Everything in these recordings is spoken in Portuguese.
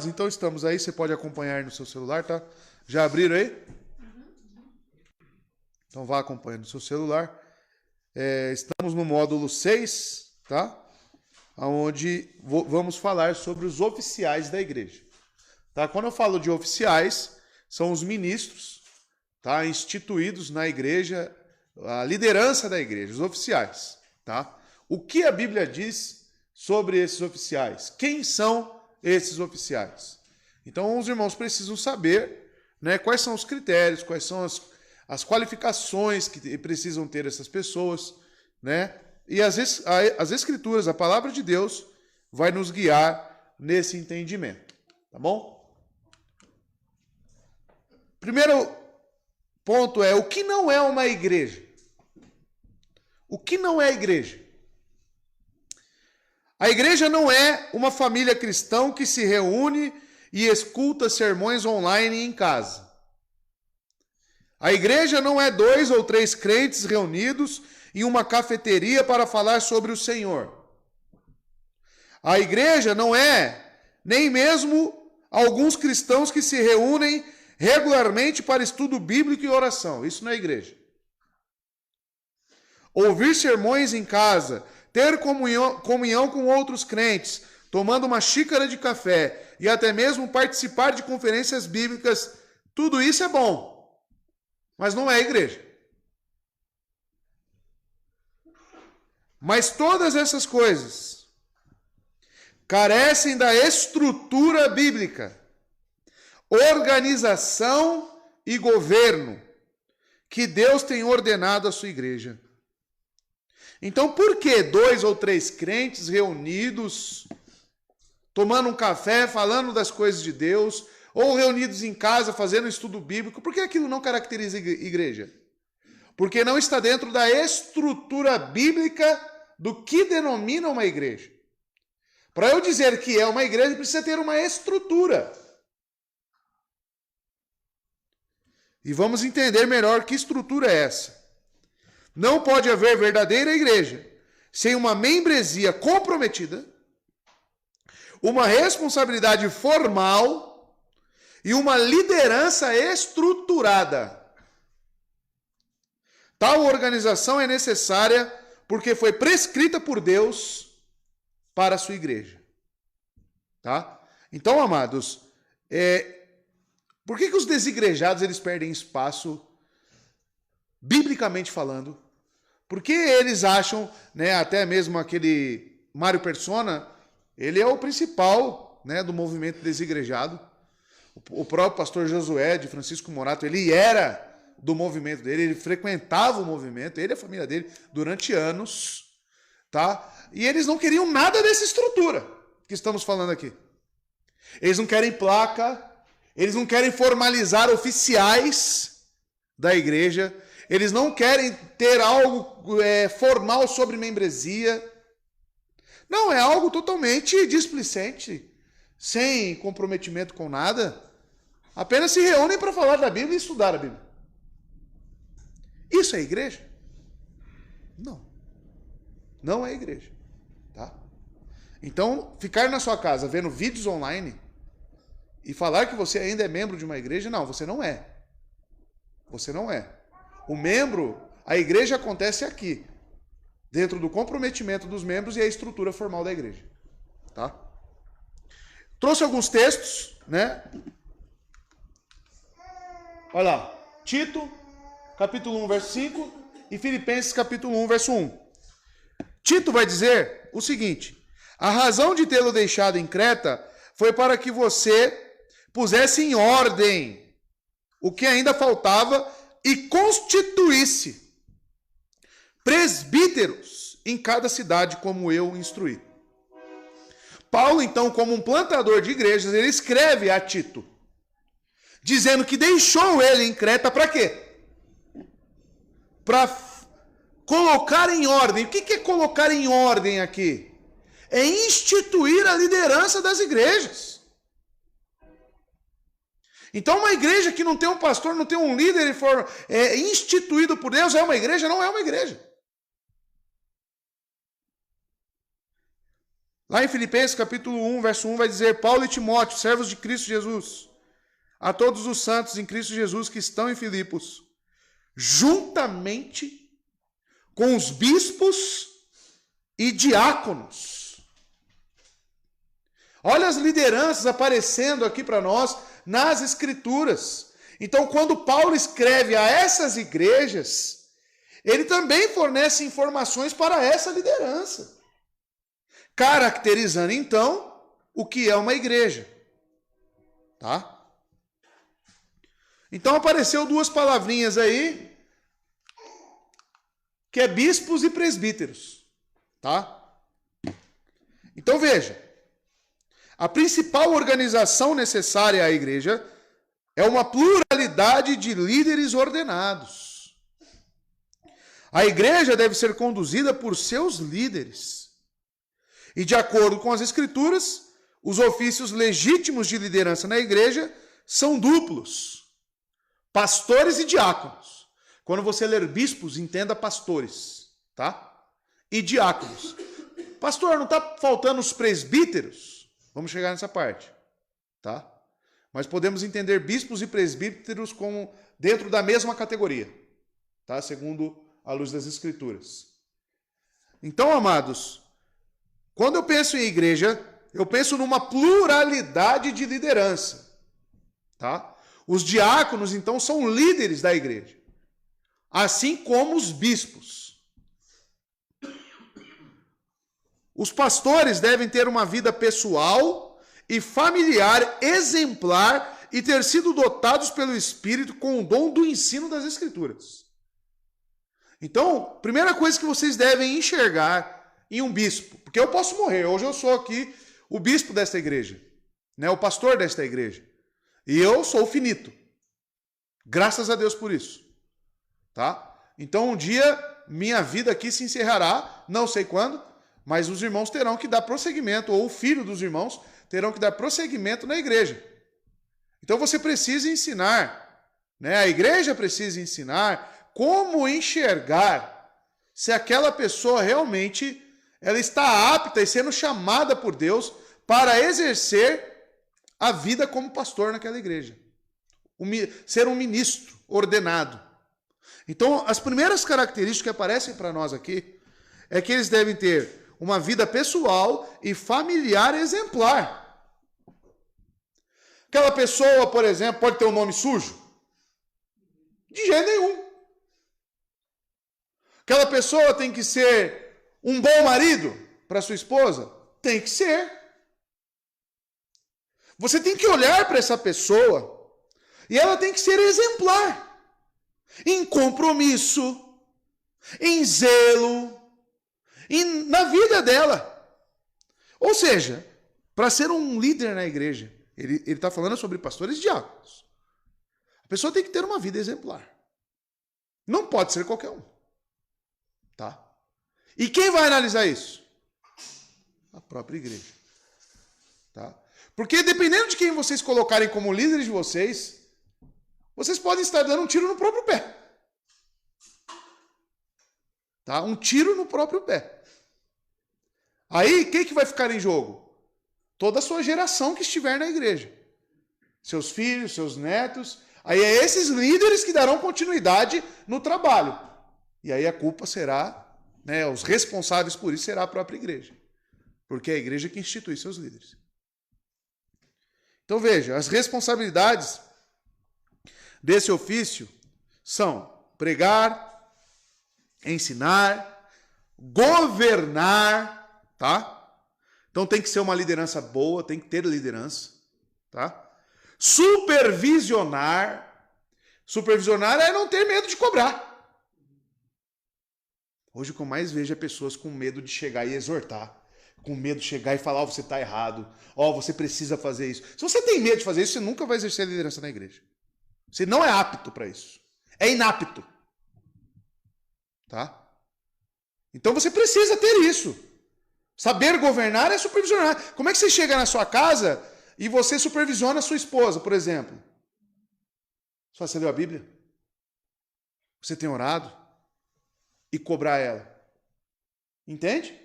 Então estamos aí, você pode acompanhar no seu celular, tá? Já abriram aí? Então vá acompanhando no seu celular. Estamos no módulo 6, tá? Onde vamos falar sobre os oficiais da igreja. Tá? Quando eu falo de oficiais, são os ministros, tá? Instituídos na igreja, a liderança da igreja, os oficiais. Tá? O que a Bíblia diz sobre esses oficiais? Quem são esses oficiais? Então os irmãos precisam saber, né, quais são os critérios, quais são as qualificações que precisam ter essas pessoas, né? E as Escrituras, a palavra de Deus, vai nos guiar nesse entendimento, tá bom? Primeiro ponto é o que não é uma igreja. O que não é a igreja? A igreja não é uma família cristã que se reúne e escuta sermões online em casa. A igreja não é 2 ou 3 crentes reunidos em uma cafeteria para falar sobre o Senhor. A igreja não é nem mesmo alguns cristãos que se reúnem regularmente para estudo bíblico e oração. Isso não é igreja. Ouvir sermões em casa, ter comunhão com outros crentes, tomando uma xícara de café e até mesmo participar de conferências bíblicas, tudo isso é bom, mas não é igreja. Mas todas essas coisas carecem da estrutura bíblica, organização e governo que Deus tem ordenado à sua igreja. Então, por que 2 ou 3 crentes reunidos, tomando um café, falando das coisas de Deus, ou reunidos em casa, fazendo um estudo bíblico, por que aquilo não caracteriza igreja? Porque não está dentro da estrutura bíblica do que denomina uma igreja. Para eu dizer que é uma igreja, precisa ter uma estrutura. E vamos entender melhor que estrutura é essa. Não pode haver verdadeira igreja sem uma membresia comprometida, uma responsabilidade formal e uma liderança estruturada. Tal organização é necessária porque foi prescrita por Deus para a sua igreja. Tá? Então, amados, por que os desigrejados eles perdem espaço, biblicamente falando? Porque eles acham, né, até mesmo aquele Mário Persona, ele é o principal, né, do movimento desigrejado. O próprio pastor Josué de Francisco Morato, ele era do movimento dele, ele frequentava o movimento, ele e a família dele, durante anos, tá? E eles não queriam nada dessa estrutura que estamos falando aqui. Eles não querem placa, eles não querem formalizar oficiais da igreja, eles não querem ter algo formal sobre membresia. Não, é algo totalmente displicente, sem comprometimento com nada. Apenas se reúnem para falar da Bíblia e estudar a Bíblia. Isso é igreja? Não. Não é igreja. Tá? Então, ficar na sua casa vendo vídeos online e falar que você ainda é membro de uma igreja, não, você não é. Você não é. O membro, a igreja acontece aqui, dentro do comprometimento dos membros e a estrutura formal da igreja. Tá? Trouxe alguns textos, né? Olha lá, Tito, capítulo 1, verso 5, e Filipenses, capítulo 1, verso 1. Tito vai dizer o seguinte: a razão de tê-lo deixado em Creta foi para que você pusesse em ordem o que ainda faltava e constituísse presbíteros em cada cidade, como eu instruí. Paulo, então, como um plantador de igrejas, ele escreve a Tito, dizendo que deixou ele em Creta para quê? Para colocar em ordem. O que é colocar em ordem aqui? É instituir a liderança das igrejas. Então, uma igreja que não tem um pastor, não tem um líder, for instituído por Deus, é uma igreja? Não é uma igreja. Lá em Filipenses capítulo 1, verso 1, vai dizer: Paulo e Timóteo, servos de Cristo Jesus, a todos os santos em Cristo Jesus que estão em Filipos, juntamente com os bispos e diáconos. Olha as lideranças aparecendo aqui para nós nas Escrituras. Então, quando Paulo escreve a essas igrejas, ele também fornece informações para essa liderança, caracterizando, então, o que é uma igreja. Tá? Então, apareceu duas palavrinhas aí, que é bispos e presbíteros. Tá? Então, veja. A principal organização necessária à igreja é uma pluralidade de líderes ordenados. A igreja deve ser conduzida por seus líderes. E, de acordo com as Escrituras, os ofícios legítimos de liderança na igreja são duplos: pastores e diáconos. Quando você ler bispos, entenda pastores, tá? E diáconos. Pastor, não está faltando os presbíteros? Vamos chegar nessa parte, tá? Mas podemos entender bispos e presbíteros como dentro da mesma categoria, tá? Segundo a luz das Escrituras. Então, amados, quando eu penso em igreja, eu penso numa pluralidade de liderança, tá? Os diáconos, então, são líderes da igreja, assim como os bispos. Os pastores devem ter uma vida pessoal e familiar exemplar e ter sido dotados pelo Espírito com o dom do ensino das Escrituras. Então, primeira coisa que vocês devem enxergar em um bispo, porque eu posso morrer, hoje eu sou aqui o bispo desta igreja, né, o pastor desta igreja, e eu sou finito. Graças a Deus por isso. Tá? Então, um dia, minha vida aqui se encerrará, não sei quando, mas os irmãos terão que dar prosseguimento, ou o filho dos irmãos terão que dar prosseguimento na igreja. Então você precisa ensinar, né? A igreja precisa ensinar como enxergar se aquela pessoa realmente ela está apta e sendo chamada por Deus para exercer a vida como pastor naquela igreja. Ser um ministro ordenado. Então, as primeiras características que aparecem para nós aqui é que eles devem ter uma vida pessoal e familiar exemplar. Aquela pessoa, por exemplo, pode ter um nome sujo? De jeito nenhum. Aquela pessoa tem que ser um bom marido para sua esposa? Tem que ser. Você tem que olhar para essa pessoa e ela tem que ser exemplar. Em compromisso, em zelo, e na vida dela. Ou seja, para ser um líder na igreja, ele está falando sobre pastores e diáconos. A pessoa tem que ter uma vida exemplar. Não pode ser qualquer um. Tá? E quem vai analisar isso? A própria igreja. Tá? Porque dependendo de quem vocês colocarem como líderes de vocês, vocês podem estar dando um tiro no próprio pé. Tá? Um tiro no próprio pé. Aí, quem que vai ficar em jogo? Toda a sua geração que estiver na igreja. Seus filhos, seus netos. Aí é esses líderes que darão continuidade no trabalho. E aí a culpa será, né, os responsáveis por isso será a própria igreja. Porque é a igreja que institui seus líderes. Então veja, as responsabilidades desse ofício são pregar, ensinar, governar, tá? Então tem que ser uma liderança boa, tem que ter liderança, tá? Supervisionar. Supervisionar é não ter medo de cobrar. Hoje o que eu mais vejo é pessoas com medo de chegar e exortar. Com medo de chegar e falar, você está errado. Você precisa fazer isso. Se você tem medo de fazer isso, você nunca vai exercer a liderança na igreja. Você não é apto para isso. É inapto. Tá? Então você precisa ter isso. Saber governar é supervisionar. Como é que você chega na sua casa e você supervisiona a sua esposa, por exemplo? Você leu a Bíblia? Você tem orado? E cobrar ela. Entende?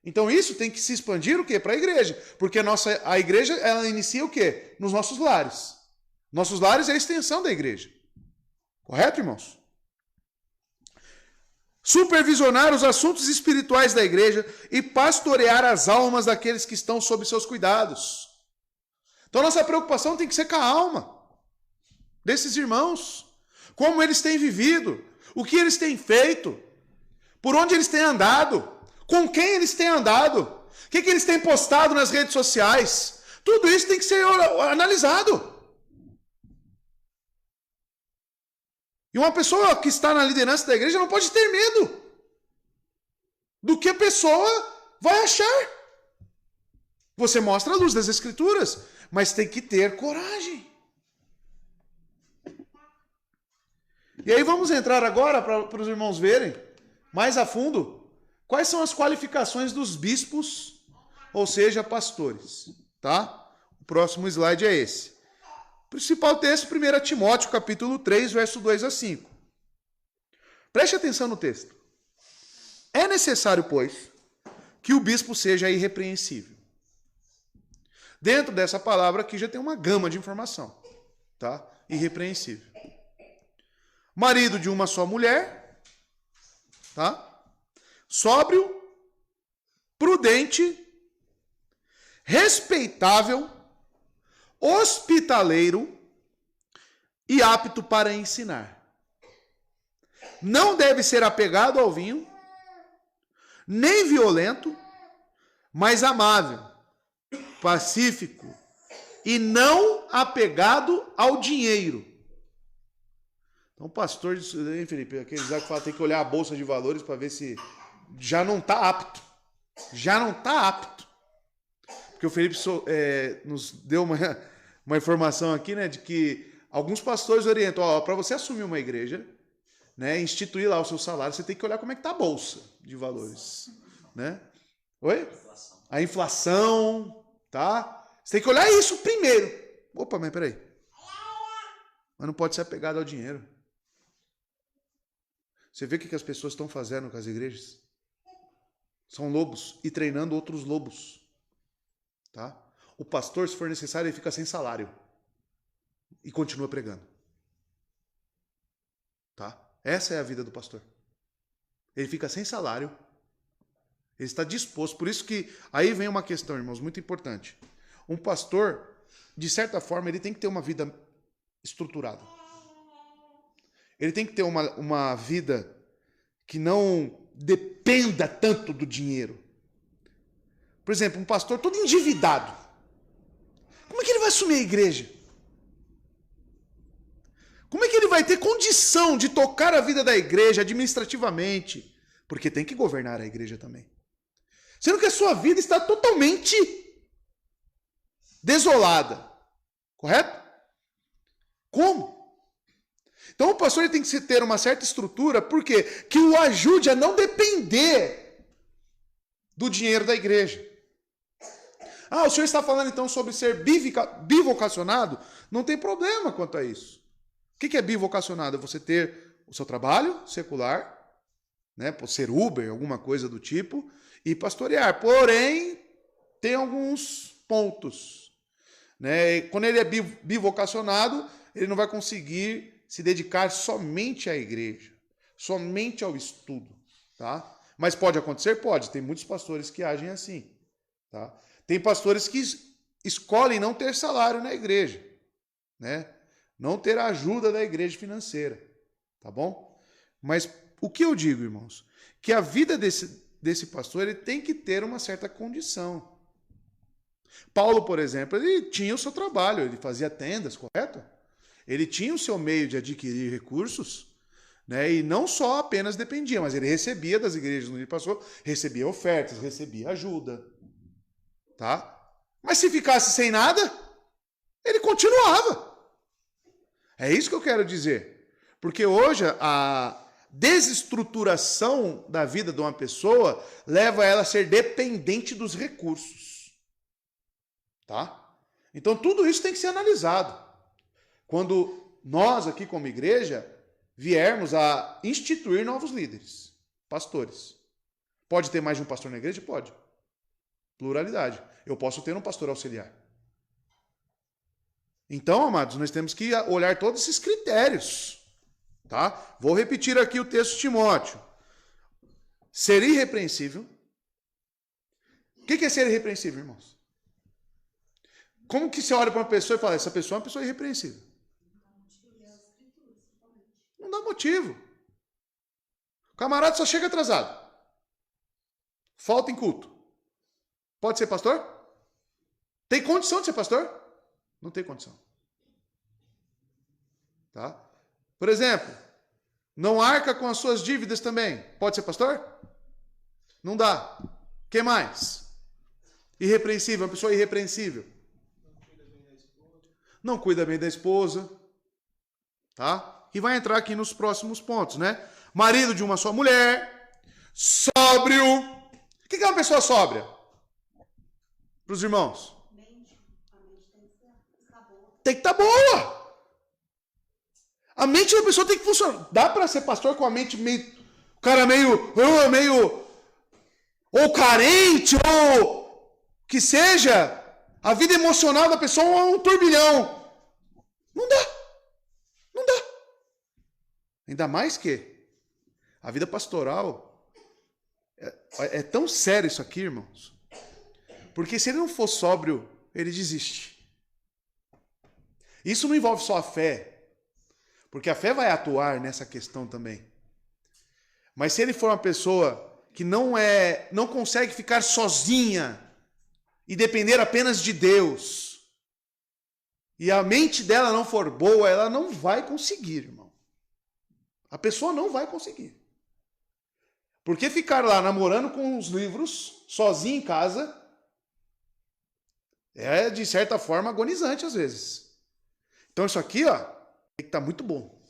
Então isso tem que se expandir o quê? Para a igreja. Porque a igreja, ela inicia o quê? Nos nossos lares. Nossos lares é a extensão da igreja. Correto, irmãos? Supervisionar os assuntos espirituais da igreja e pastorear as almas daqueles que estão sob seus cuidados. Então nossa preocupação tem que ser com a alma desses irmãos. Como eles têm vivido, o que eles têm feito, por onde eles têm andado, com quem eles têm andado, o que eles têm postado nas redes sociais. Tudo isso tem que ser analisado. E uma pessoa que está na liderança da igreja não pode ter medo do que a pessoa vai achar. Você mostra a luz das Escrituras, mas tem que ter coragem. E aí vamos entrar agora para os irmãos verem mais a fundo quais são as qualificações dos bispos, ou seja, pastores. Tá? O próximo slide é esse. Principal texto, 1 Timóteo, capítulo 3, verso 2 a 5. Preste atenção no texto. É necessário, pois, que o bispo seja irrepreensível. Dentro dessa palavra aqui já tem uma gama de informação. Tá? Irrepreensível. Marido de uma só mulher. Tá? Sóbrio, prudente, respeitável, hospitaleiro e apto para ensinar. Não deve ser apegado ao vinho, nem violento, mas amável, pacífico e não apegado ao dinheiro. Então, o pastor, hein, Felipe, aqueles que falam que tem que olhar a bolsa de valores para ver se já não está apto. Já não está apto. Porque o Felipe nos deu uma informação aqui, né, de que alguns pastores orientam, para você assumir uma igreja, né, instituir lá o seu salário, você tem que olhar como é que está a bolsa de valores, né? Oi? A inflação, tá? Você tem que olhar isso primeiro. Opa, mas peraí. Mas não pode ser apegado ao dinheiro. Você vê o que as pessoas estão fazendo com as igrejas? São lobos e treinando outros lobos. Tá? O pastor, se for necessário, ele fica sem salário e continua pregando. Tá? Essa é a vida do pastor. Ele fica sem salário, ele está disposto. Por isso que aí vem uma questão, irmãos, muito importante. Um pastor, de certa forma, ele tem que ter uma vida estruturada. Ele tem que ter uma vida que não dependa tanto do dinheiro. Por exemplo, um pastor todo endividado. Como é que ele vai assumir a igreja? Como é que ele vai ter condição de tocar a vida da igreja administrativamente? Porque tem que governar a igreja também. Sendo que a sua vida está totalmente desolada. Correto? Como? Então o pastor ele tem que ter uma certa estrutura, por quê? Que o ajude a não depender do dinheiro da igreja. O senhor está falando então sobre ser bivocacionado? Não tem problema quanto a isso. O que é bivocacionado? É você ter o seu trabalho secular, né, ser Uber, alguma coisa do tipo, e pastorear. Porém, tem alguns pontos. Né? Quando ele é bivocacionado, ele não vai conseguir se dedicar somente à igreja, somente ao estudo. Tá? Mas pode acontecer? Pode. Tem muitos pastores que agem assim. Tá? Tem pastores que escolhem não ter salário na igreja, né? Não ter a ajuda da igreja financeira, tá bom? Mas o que eu digo, irmãos? Que a vida desse pastor ele tem que ter uma certa condição. Paulo, por exemplo, ele tinha o seu trabalho, ele fazia tendas, correto? Ele tinha o seu meio de adquirir recursos, né? E não só apenas dependia, mas ele recebia das igrejas onde ele passou, recebia ofertas, recebia ajuda. Tá? Mas se ficasse sem nada, ele continuava. É isso que eu quero dizer. Porque hoje a desestruturação da vida de uma pessoa leva ela a ser dependente dos recursos. Tá? Então tudo isso tem que ser analisado. Quando nós aqui como igreja viermos a instituir novos líderes, pastores. Pode ter mais de um pastor na igreja? Pode. Pluralidade. Eu posso ter um pastor auxiliar. Então, amados, nós temos que olhar todos esses critérios. Tá? Vou repetir aqui o texto de Timóteo. Ser irrepreensível. O que é ser irrepreensível, irmãos? Como que você olha para uma pessoa e fala, essa pessoa é uma pessoa irrepreensível? Não dá motivo. O camarada só chega atrasado. Falta em culto. Pode ser pastor? Tem condição de ser pastor? Não tem condição. Tá? Por exemplo, não arca com as suas dívidas também. Pode ser pastor? Não dá. O que mais? Irrepreensível, uma pessoa irrepreensível. Não cuida bem da esposa. Tá? E vai entrar aqui nos próximos pontos, né? Marido de uma só mulher. Sóbrio. O que é uma pessoa sóbria? Para os irmãos. Tem que estar boa. A mente da pessoa tem que funcionar. Dá para ser pastor com a mente meio... O cara meio... Ou carente, ou... Que seja... A vida emocional da pessoa é um turbilhão. Não dá. Não dá. Ainda mais que... A vida pastoral... É tão sério isso aqui, irmãos. Porque se ele não for sóbrio, ele desiste. Isso não envolve só a fé, porque a fé vai atuar nessa questão também. Mas se ele for uma pessoa que não consegue ficar sozinha e depender apenas de Deus, e a mente dela não for boa, ela não vai conseguir, irmão. A pessoa não vai conseguir. Porque ficar lá namorando com os livros, sozinho em casa, é de certa forma agonizante às vezes. Então isso aqui, ó, tem que estar muito bom.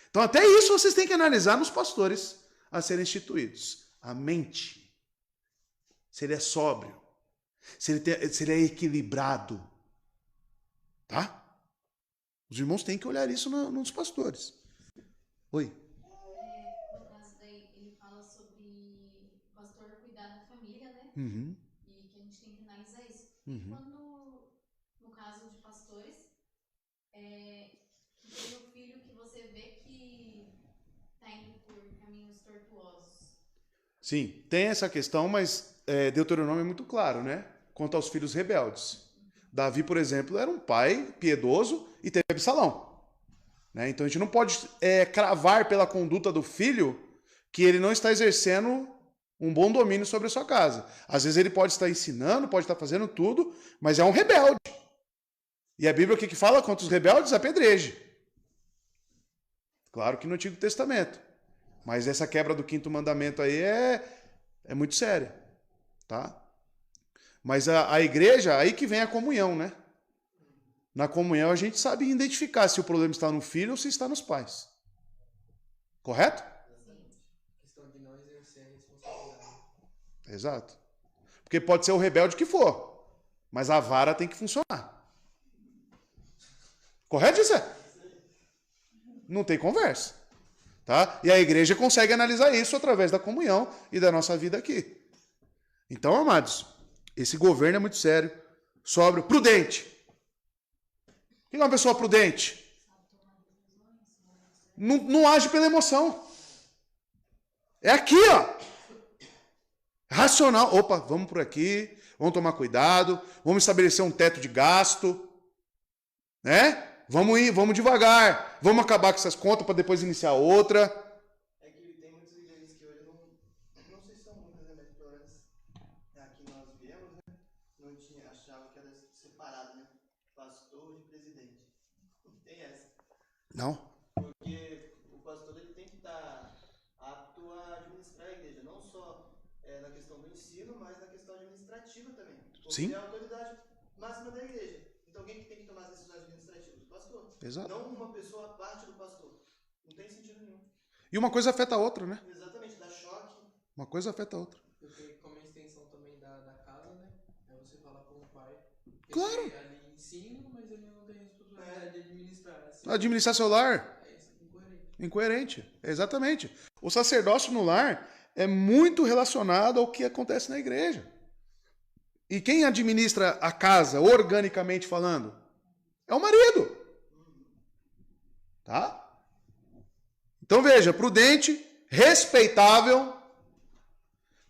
Então até isso vocês têm que analisar nos pastores a serem instituídos. A mente. Se ele é sóbrio. Se ele é equilibrado. Tá? Os irmãos têm que olhar isso nos pastores. Oi. No caso daí, ele fala sobre o pastor cuidar da família, né? Uhum. E que a gente tem que analisar isso. Uhum. Quando, no caso de pastores, que tem o filho que você vê que está indo por caminhos tortuosos. Sim, tem essa questão, mas Deuteronômio é muito claro, né? Quanto aos filhos rebeldes. Davi, por exemplo, era um pai piedoso e teve Absalão. Né? Então a gente não pode cravar pela conduta do filho que ele não está exercendo um bom domínio sobre a sua casa. Às vezes ele pode estar ensinando, pode estar fazendo tudo, mas é um rebelde. E a Bíblia o que fala? Contra os rebeldes, apedreje. Claro que no Antigo Testamento. Mas essa quebra do 5º mandamento aí é muito séria. Tá? Mas a igreja, aí que vem a comunhão, né? Na comunhão a gente sabe identificar se o problema está no filho ou se está nos pais. Correto? Exatamente. Questão de não exercer a responsabilidade. Exato. Porque pode ser o rebelde que for, mas a vara tem que funcionar. Correto, José? Não tem conversa. Tá? E a igreja consegue analisar isso através da comunhão e da nossa vida aqui. Então, amados, esse governo é muito sério, sóbrio, prudente. O que é uma pessoa prudente? Não age pela emoção. É aqui, ó. Racional. Opa, vamos por aqui, vamos tomar cuidado, vamos estabelecer um teto de gasto, né? Vamos devagar, vamos acabar com essas contas para depois iniciar outra. É que tem muitas igrejas que hoje não sei se são muitas, né? Mas pelo menos aqui nós viemos, né? Não tinha, achava que era separado, né? Pastor de presidente. Não tem essa. Não. Porque o pastor ele tem que estar apto a administrar a igreja, não só na questão do ensino, mas na questão administrativa também. Porque Sim. é a autoridade máxima da igreja. Então quem que tem que tomar as decisões administrativas? O pastor. Exato. Não uma pessoa à parte do pastor. Não tem sentido nenhum. E uma coisa afeta a outra, né? Exatamente, dá choque. Uma coisa afeta a outra. Porque como é extensão também da casa, né? Aí você fala com o pai. Claro. Ele ali ensina, mas ele não tem responsabilidade de administrar. Assim, Administrar seu lar, é incoerente. incoerente. Exatamente. O sacerdócio no lar é muito relacionado ao que acontece na igreja. E quem administra a casa, organicamente falando? É o marido. Tá? Então veja, prudente, respeitável,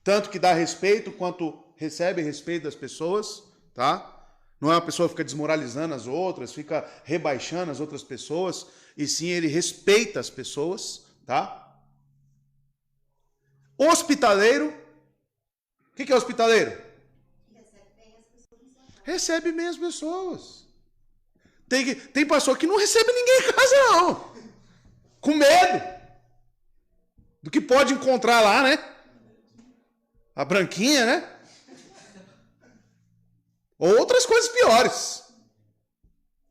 tanto que dá respeito quanto recebe respeito das pessoas, tá? Não é uma pessoa que fica desmoralizando as outras, fica rebaixando as outras pessoas, e sim ele respeita as pessoas, tá? Hospitaleiro. O que é hospitaleiro? Recebe bem as pessoas. Tem pastor que não recebe ninguém em casa, não. Com medo do que pode encontrar lá, né? A branquinha, né? Ou outras coisas piores.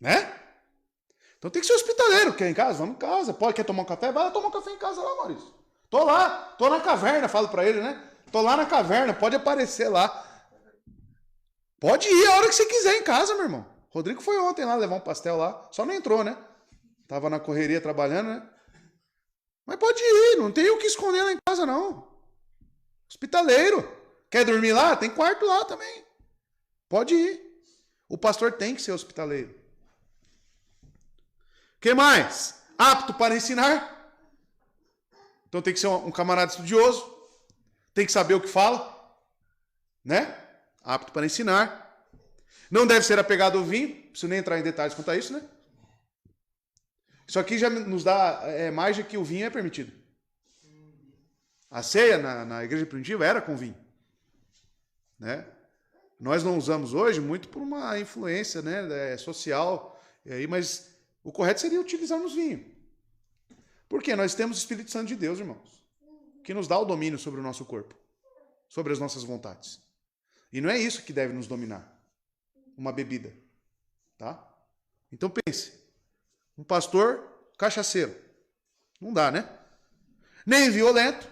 Né? Então tem que ser hospitaleiro. Quer ir em casa? Vamos em casa. Quer tomar um café? Vai lá tomar um café em casa lá, Maurício. Tô lá, tô na caverna, falo pra ele, né? Tô lá na caverna, pode aparecer lá. Pode ir a hora que você quiser em casa, meu irmão. Rodrigo foi ontem lá levar um pastel lá. Só não entrou, né? Tava na correria trabalhando, né? Mas pode ir, não tem o que esconder lá em casa, não. Hospitaleiro. Quer dormir lá? Tem quarto lá também. Pode ir. O pastor tem que ser hospitaleiro. O que mais? Apto para ensinar. Então tem que ser um camarada estudioso. Tem que saber o que fala. Né? Apto para ensinar. Não deve ser apegado ao vinho. Não preciso nem entrar em detalhes quanto a isso, né? Isso aqui já nos dá margem que o vinho é permitido. A ceia na igreja primitiva era com vinho. Né? Nós não usamos hoje muito por uma influência, né, social, mas o correto seria utilizarmos vinho. Por quê? Nós temos o Espírito Santo de Deus, irmãos, que nos dá o domínio sobre o nosso corpo, sobre as nossas vontades. E não é isso que deve nos dominar, uma bebida. Tá? Então pense, um pastor cachaceiro, não dá, né? Nem violento,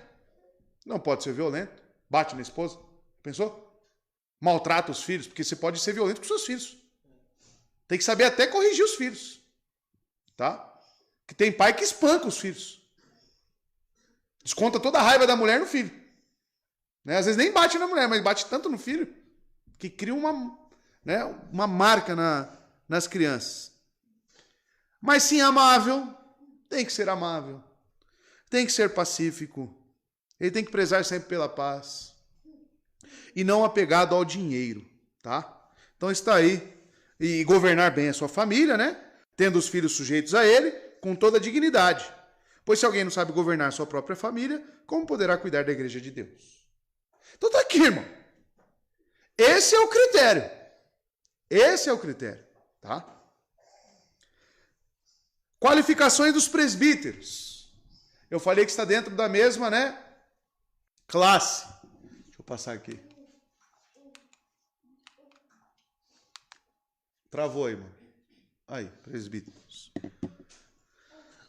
não pode ser violento, bate na esposa, pensou? Maltrata os filhos, porque você pode ser violento com seus filhos. Tem que saber até corrigir os filhos. Tá? Que tem pai que espanca os filhos. Desconta toda a raiva da mulher no filho. Né? Às vezes nem bate na mulher, mas bate tanto no filho que cria uma marca nas crianças. Mas sim amável, tem que ser amável. Tem que ser pacífico. Ele tem que prezar sempre pela paz. E não apegado ao dinheiro, tá? Então está aí. E governar bem a sua família, né? Tendo os filhos sujeitos a ele, com toda a dignidade. Pois se alguém não sabe governar a sua própria família, como poderá cuidar da igreja de Deus? Então tá aqui, irmão. Esse é o critério. Esse é o critério, tá? Qualificações dos presbíteros. Eu falei que está dentro da mesma, né? Classe. Deixa eu passar aqui. Travou aí, mano. Aí, presbíteros.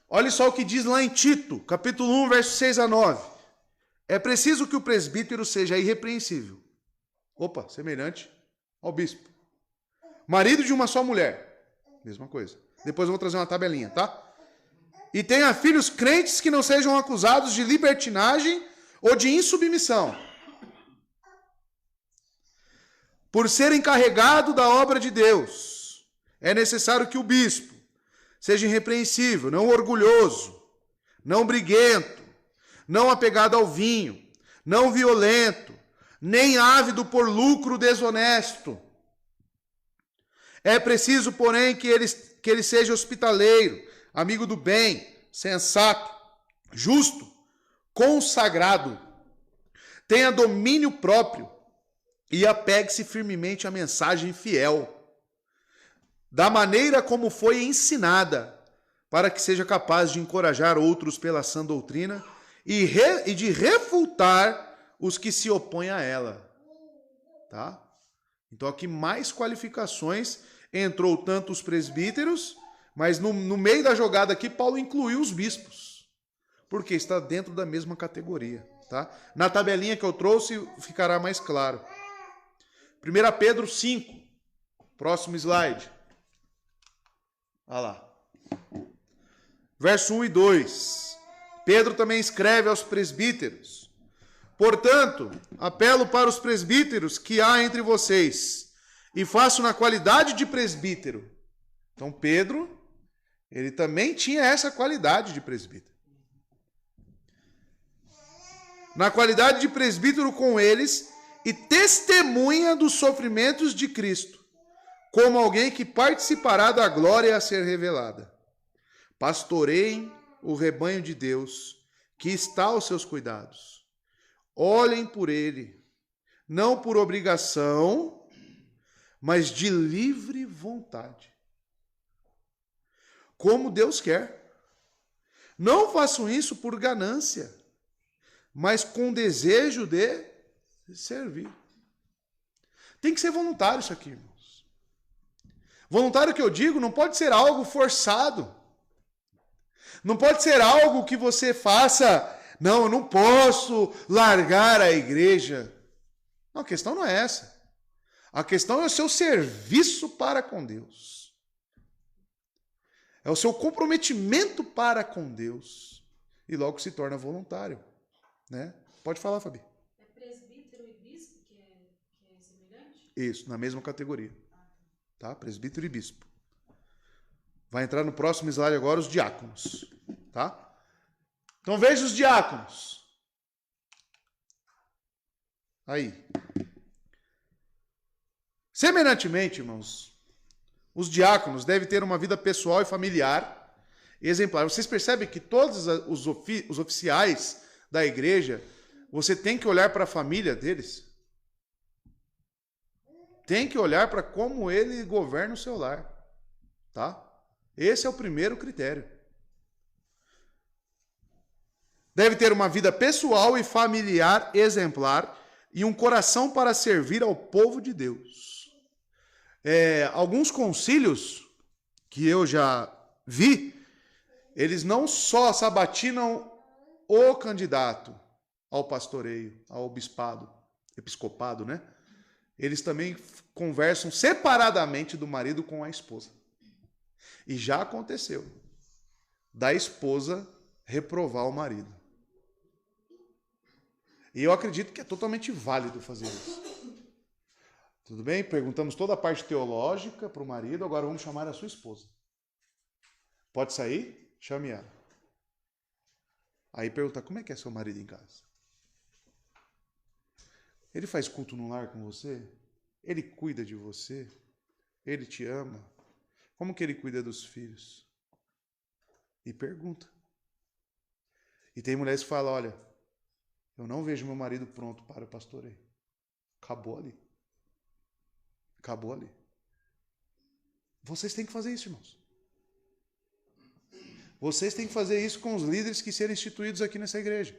Olha só o que diz lá em Tito, capítulo 1, versos 6 a 9. É preciso que o presbítero seja irrepreensível. Opa, semelhante ao bispo. Marido de uma só mulher. Mesma coisa. Depois eu vou trazer uma tabelinha, tá? E tenha filhos crentes que não sejam acusados de libertinagem ou de insubmissão. Por ser encarregado da obra de Deus, é necessário que o bispo seja irrepreensível, não orgulhoso, não briguento, não apegado ao vinho, não violento, nem ávido por lucro desonesto. É preciso, porém, que ele seja hospitaleiro, amigo do bem, sensato, justo, consagrado, tenha domínio próprio, e apegue-se firmemente à mensagem fiel, da maneira como foi ensinada, para que seja capaz de encorajar outros pela sã doutrina e de refutar os que se opõem a ela. Tá? Então aqui mais qualificações, entrou tanto os presbíteros, mas no meio da jogada aqui Paulo incluiu os bispos, porque está dentro da mesma categoria. Tá? Na tabelinha que eu trouxe ficará mais claro. 1 Pedro 5, próximo slide. Olha lá. Verso 1 e 2. Pedro também escreve aos presbíteros: Portanto, apelo para os presbíteros que há entre vocês, e faço na qualidade de presbítero. Então, Pedro, ele também tinha essa qualidade de presbítero. Na qualidade de presbítero com eles, e testemunha dos sofrimentos de Cristo, como alguém que participará da glória a ser revelada. Pastoreiem o rebanho de Deus, que está aos seus cuidados. Olhem por ele, não por obrigação, mas de livre vontade. Como Deus quer. Não façam isso por ganância, mas com desejo de servir. Tem que ser voluntário isso aqui, irmãos. Voluntário que eu digo não pode ser algo forçado. Não pode ser algo que você faça, não, eu não posso largar a igreja. Não, a questão não é essa. A questão é o seu serviço para com Deus. É o seu comprometimento para com Deus. E logo se torna voluntário. Né? Pode falar, Fabi. É presbítero e bispo que é semelhante? Isso, na mesma categoria. Tá? Presbítero e bispo. Vai entrar no próximo slide agora os diáconos. Tá? Então veja os diáconos. Aí. Semelhantemente, irmãos, os diáconos devem ter uma vida pessoal e familiar exemplar. Vocês percebem que todos os oficiais da igreja, você tem que olhar para a família deles. Tem que olhar para como ele governa o seu lar. Tá? Esse é o primeiro critério. Deve ter uma vida pessoal e familiar exemplar e um coração para servir ao povo de Deus. Alguns concílios que eu já vi, eles não só sabatinam o candidato ao pastoreio, ao bispado, episcopado, né? Eles também conversam separadamente do marido com a esposa. E já aconteceu da esposa reprovar o marido. E eu acredito que é totalmente válido fazer isso. Tudo bem? Perguntamos toda a parte teológica para o marido, agora vamos chamar a sua esposa. Pode sair? Chame ela. Aí pergunta, como é que é seu marido em casa? Ele faz culto no lar com você? Ele cuida de você? Ele te ama? Como que ele cuida dos filhos? E pergunta. E tem mulheres que falam, olha, eu não vejo meu marido pronto para o pastoreio. Acabou ali. Acabou ali. Vocês têm que fazer isso, irmãos. Vocês têm que fazer isso com os líderes que serem instituídos aqui nessa igreja.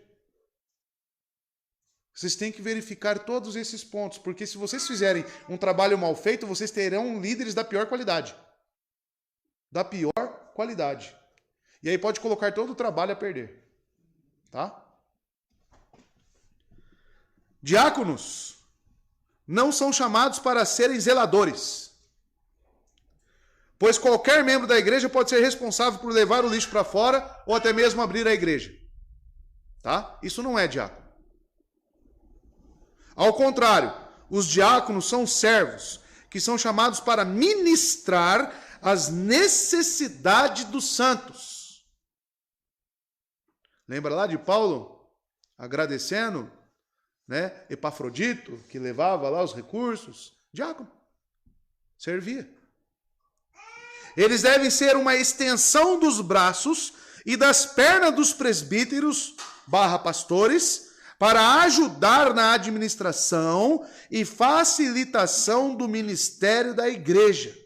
Vocês têm que verificar todos esses pontos, porque se vocês fizerem um trabalho mal feito, vocês terão líderes da pior qualidade. Da pior qualidade. E aí pode colocar todo o trabalho a perder. Tá? Diáconos não são chamados para serem zeladores, pois qualquer membro da igreja pode ser responsável por levar o lixo para fora ou até mesmo abrir a igreja. Tá? Isso não é diácono. Ao contrário, os diáconos são servos que são chamados para ministrar as necessidades dos santos. Lembra lá de Paulo agradecendo, né, Epafrodito, que levava lá os recursos? Diácono. Servia. Eles devem ser uma extensão dos braços e das pernas dos presbíteros / pastores para ajudar na administração e facilitação do ministério da igreja.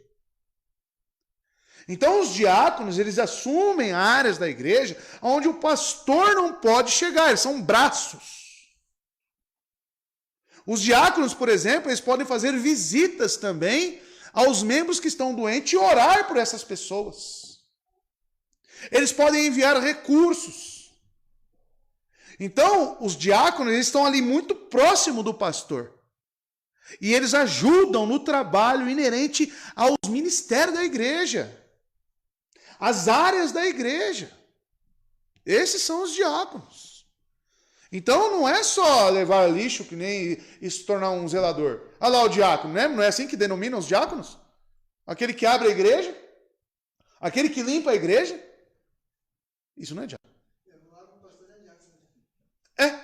Então os diáconos, eles assumem áreas da igreja onde o pastor não pode chegar, eles são braços. Os diáconos, por exemplo, eles podem fazer visitas também aos membros que estão doentes e orar por essas pessoas. Eles podem enviar recursos. Então, os diáconos, eles estão ali muito próximo do pastor. E eles ajudam no trabalho inerente aos ministérios da igreja. As áreas da igreja. Esses são os diáconos. Então não é só levar lixo que nem e se tornar um zelador. Olha lá o diácono, né? Não é assim que denominam os diáconos? Aquele que abre a igreja? Aquele que limpa a igreja? Isso não é diácono. É.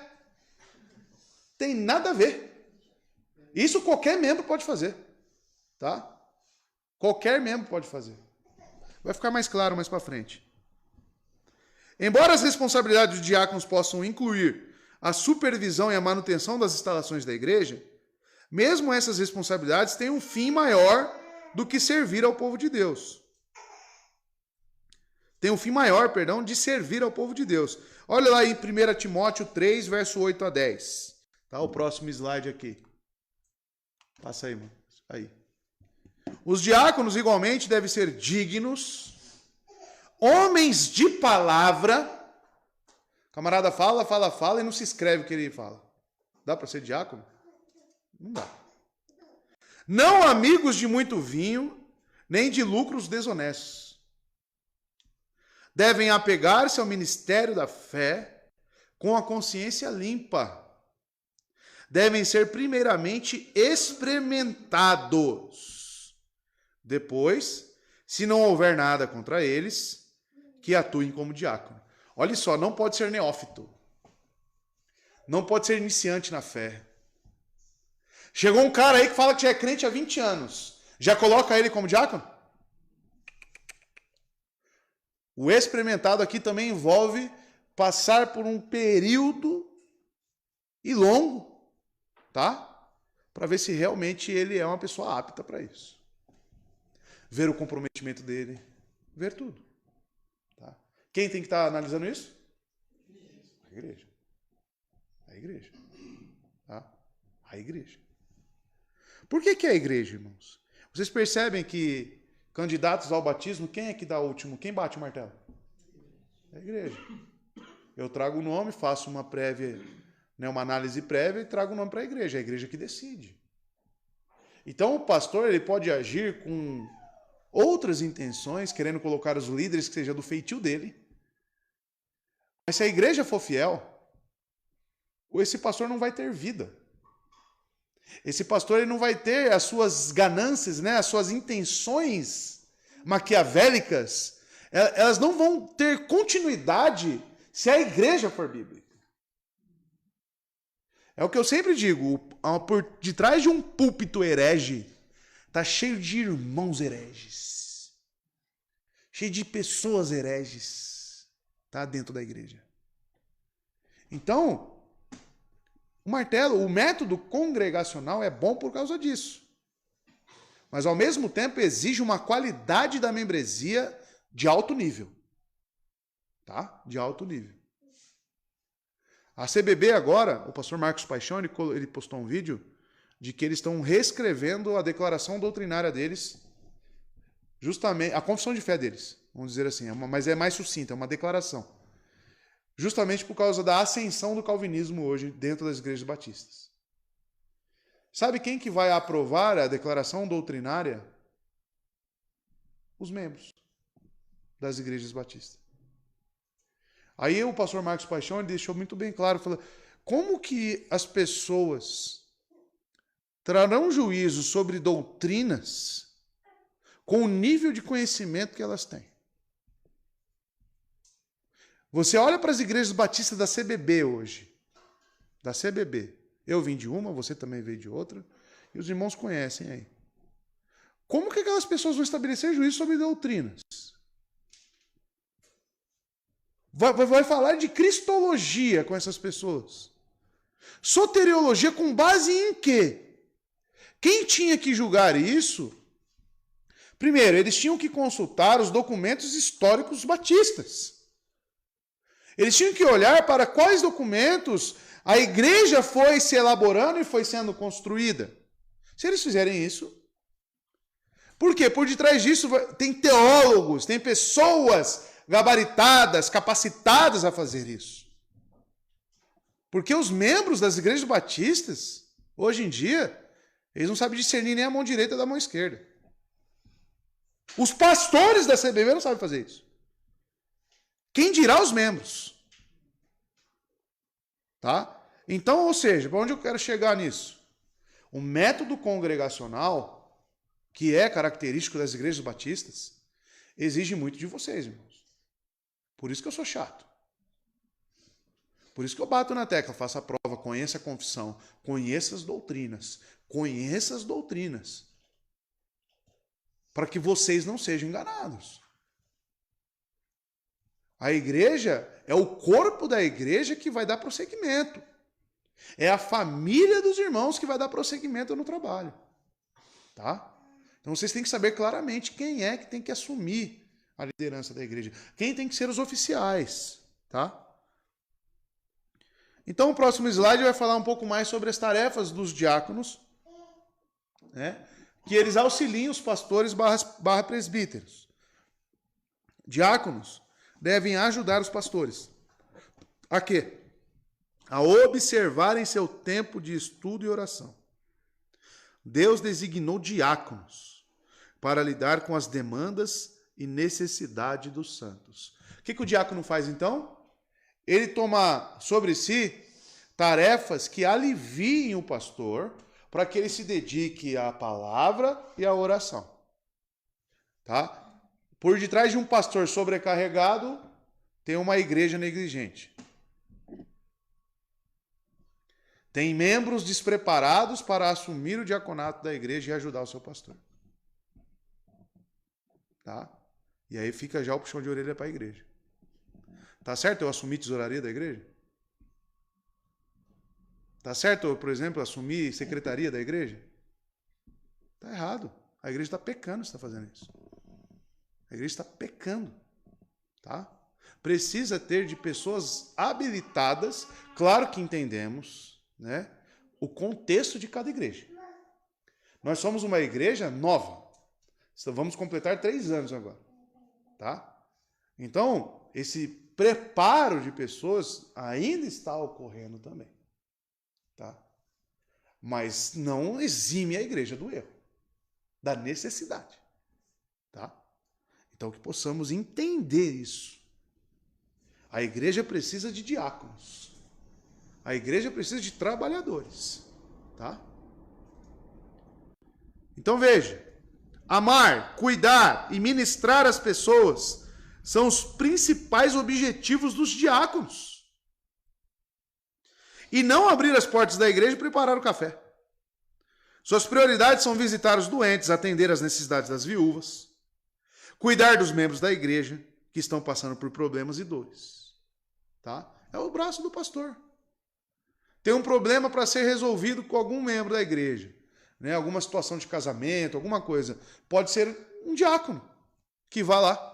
Tem nada a ver. Isso qualquer membro pode fazer. Tá? Qualquer membro pode fazer. Vai ficar mais claro mais para frente. Embora as responsabilidades dos diáconos possam incluir a supervisão e a manutenção das instalações da igreja, mesmo essas responsabilidades têm um fim maior do que servir ao povo de Deus. Tem um fim maior, perdão, de servir ao povo de Deus. Olha lá em 1 Timóteo 3, verso 8 a 10. Tá? O próximo slide aqui. Passa aí, mano. Aí. Os diáconos, igualmente, devem ser dignos, homens de palavra. Camarada fala e não se escreve o que ele fala. Dá para ser diácono? Não dá. Não amigos de muito vinho, nem de lucros desonestos. Devem apegar-se ao ministério da fé com a consciência limpa. Devem ser primeiramente experimentados. Depois, se não houver nada contra eles, que atuem como diácono. Olha só, não pode ser neófito. Não pode ser iniciante na fé. Chegou um cara aí que fala que já é crente há 20 anos. Já coloca ele como diácono? O experimentado aqui também envolve passar por um período e longo, tá? Para ver se realmente ele é uma pessoa apta para isso. Ver o comprometimento dele, ver tudo. Tá? Quem tem que estar analisando isso? A igreja. A igreja. Tá? A igreja. Por que é a igreja, irmãos? Vocês percebem que candidatos ao batismo, quem é que dá o último? Quem bate o martelo? É a igreja. Eu trago o nome, faço uma prévia, né, uma análise prévia e trago o nome para a igreja que decide. Então o pastor ele pode agir com outras intenções, querendo colocar os líderes que seja do feitio dele. Mas se a igreja for fiel, esse pastor não vai ter vida. Esse pastor ele não vai ter as suas ganâncias, né, as suas intenções maquiavélicas, elas não vão ter continuidade se a igreja for bíblica. É o que eu sempre digo, por detrás de um púlpito herege, está cheio de irmãos hereges, cheio de pessoas hereges, tá, dentro da igreja. Então, o martelo, o método congregacional é bom por causa disso. Mas, ao mesmo tempo, exige uma qualidade da membresia de alto nível. Tá? De alto nível. A CBB agora, o pastor Marcos Paixão, ele postou um vídeo de que eles estão reescrevendo a declaração doutrinária deles, justamente, a confissão de fé deles, vamos dizer assim, mas é mais sucinta, é uma declaração. Justamente por causa da ascensão do calvinismo hoje dentro das igrejas batistas. Sabe quem que vai aprovar a declaração doutrinária? Os membros das igrejas batistas. Aí o pastor Marcos Paixão ele deixou muito bem claro, falou, como que as pessoas trarão juízo sobre doutrinas com o nível de conhecimento que elas têm? Você olha para as igrejas batistas da CBB hoje. Da CBB. Eu vim de uma, você também veio de outra. E os irmãos conhecem aí. Como que aquelas pessoas vão estabelecer juízo sobre doutrinas? Vai falar de cristologia com essas pessoas. Soteriologia com base em quê? Quem tinha que julgar isso? Primeiro, eles tinham que consultar os documentos históricos batistas. Eles tinham que olhar para quais documentos a igreja foi se elaborando e foi sendo construída. Se eles fizerem isso... Por quê? Por detrás disso tem teólogos, tem pessoas gabaritadas, capacitadas a fazer isso. Porque os membros das igrejas batistas, hoje em dia, eles não sabem discernir nem a mão direita da mão esquerda. Os pastores da CBB não sabem fazer isso. Quem dirá os membros? Tá? Então, ou seja, para onde eu quero chegar nisso? O método congregacional, que é característico das igrejas batistas, exige muito de vocês, irmãos. Por isso que eu sou chato. Por isso que eu bato na tecla, faça a prova, conheça a confissão, conheça as doutrinas. Conheça as doutrinas. Para que vocês não sejam enganados. A igreja é o corpo da igreja que vai dar prosseguimento. É a família dos irmãos que vai dar prosseguimento no trabalho. Tá? Então vocês têm que saber claramente quem é que tem que assumir a liderança da igreja. Quem tem que ser os oficiais. Tá? Então o próximo slide vai falar um pouco mais sobre as tarefas dos diáconos, né? Que eles auxiliam os pastores barra presbíteros. Diáconos devem ajudar os pastores. A quê? A observarem seu tempo de estudo e oração. Deus designou diáconos para lidar com as demandas e necessidade dos santos. O que o diácono faz então? Ele toma sobre si tarefas que aliviem o pastor para que ele se dedique à palavra e à oração. Tá? Por detrás de um pastor sobrecarregado, tem uma igreja negligente. Tem membros despreparados para assumir o diaconato da igreja e ajudar o seu pastor. Tá? E aí fica já o puxão de orelha para a igreja. Tá certo eu assumir tesouraria da igreja? Tá certo eu, por exemplo, assumir secretaria da igreja? Tá errado. A igreja está pecando se está fazendo isso. A igreja está pecando. Tá? Precisa ter de pessoas habilitadas, claro que entendemos, né, o contexto de cada igreja. Nós somos uma igreja nova. Vamos completar 3 anos agora. Tá? Então, esse preparo de pessoas ainda está ocorrendo também. Tá? Mas não exime a igreja do erro, da necessidade. Tá? Então, que possamos entender isso. A igreja precisa de diáconos. A igreja precisa de trabalhadores. Tá? Então, veja. Amar, cuidar e ministrar as pessoas são os principais objetivos dos diáconos. E não abrir as portas da igreja e preparar o café. Suas prioridades são visitar os doentes, atender às necessidades das viúvas, cuidar dos membros da igreja que estão passando por problemas e dores. Tá? É o braço do pastor. Tem um problema para ser resolvido com algum membro da igreja, né? Alguma situação de casamento, alguma coisa. Pode ser um diácono que vá lá.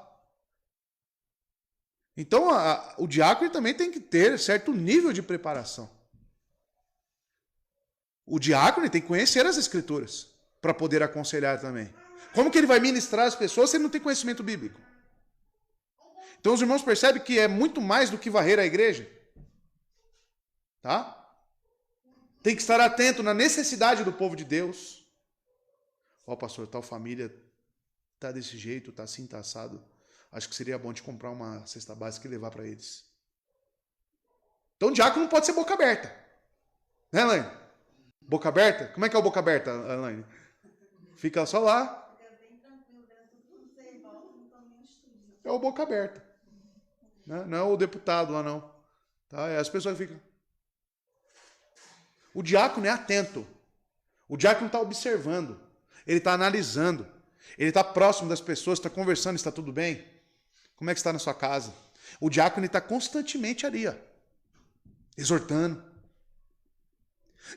Então, o diácono também tem que ter certo nível de preparação. O diácono tem que conhecer as escrituras para poder aconselhar também. Como que ele vai ministrar as pessoas se ele não tem conhecimento bíblico? Então os irmãos percebem que é muito mais do que varrer a igreja. Tá? Tem que estar atento na necessidade do povo de Deus. Ó, pastor, tal família tá desse jeito, tá assim, tá assado. Acho que seria bom de comprar uma cesta básica e levar para eles. Então o diácono não pode ser boca aberta. Né, Elaine? Boca aberta? Como é que é o boca aberta, Elaine? Fica só lá. É o boca aberta. Né? Não é o deputado lá, não. Tá? É as pessoas que ficam. O diácono é atento. O diácono está observando. Ele está analisando. Ele está próximo das pessoas, está conversando, está tudo bem? Como é que está na sua casa? O diácono está constantemente ali, ó, exortando.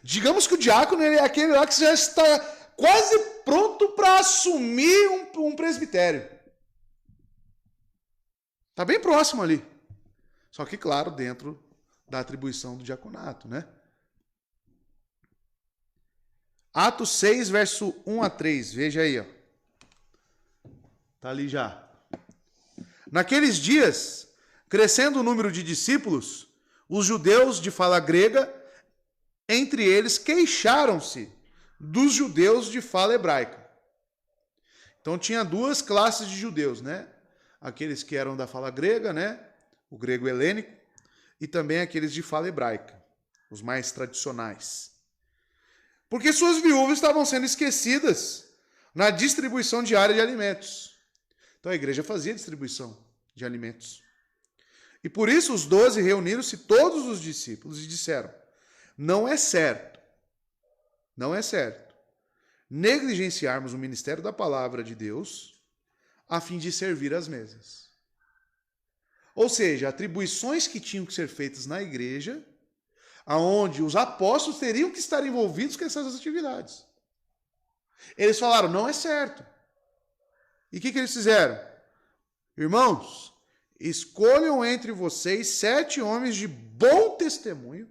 Digamos que o diácono ele é aquele lá que já está quase pronto para assumir um presbitério. Está bem próximo ali. Só que, claro, dentro da atribuição do diaconato, né? Atos 6, verso 1 a 3. Veja aí, ó. Está ali já. Naqueles dias, crescendo o número de discípulos, os judeus de fala grega, entre eles, queixaram-se dos judeus de fala hebraica. Então tinha 2 classes de judeus, né? Aqueles que eram da fala grega, né? O grego helênico, e também aqueles de fala hebraica. os mais tradicionais. Porque suas viúvas estavam sendo esquecidas na distribuição diária de alimentos. Então a igreja fazia distribuição de alimentos. E por isso os 12 reuniram-se todos os discípulos e disseram: não é certo negligenciarmos o ministério da palavra de Deus a fim de servir às mesas. Ou seja, atribuições que tinham que ser feitas na igreja, aonde os apóstolos teriam que estar envolvidos com essas atividades. Eles falaram: não é certo. E o que eles fizeram? Irmãos, escolham entre vocês 7 homens de bom testemunho,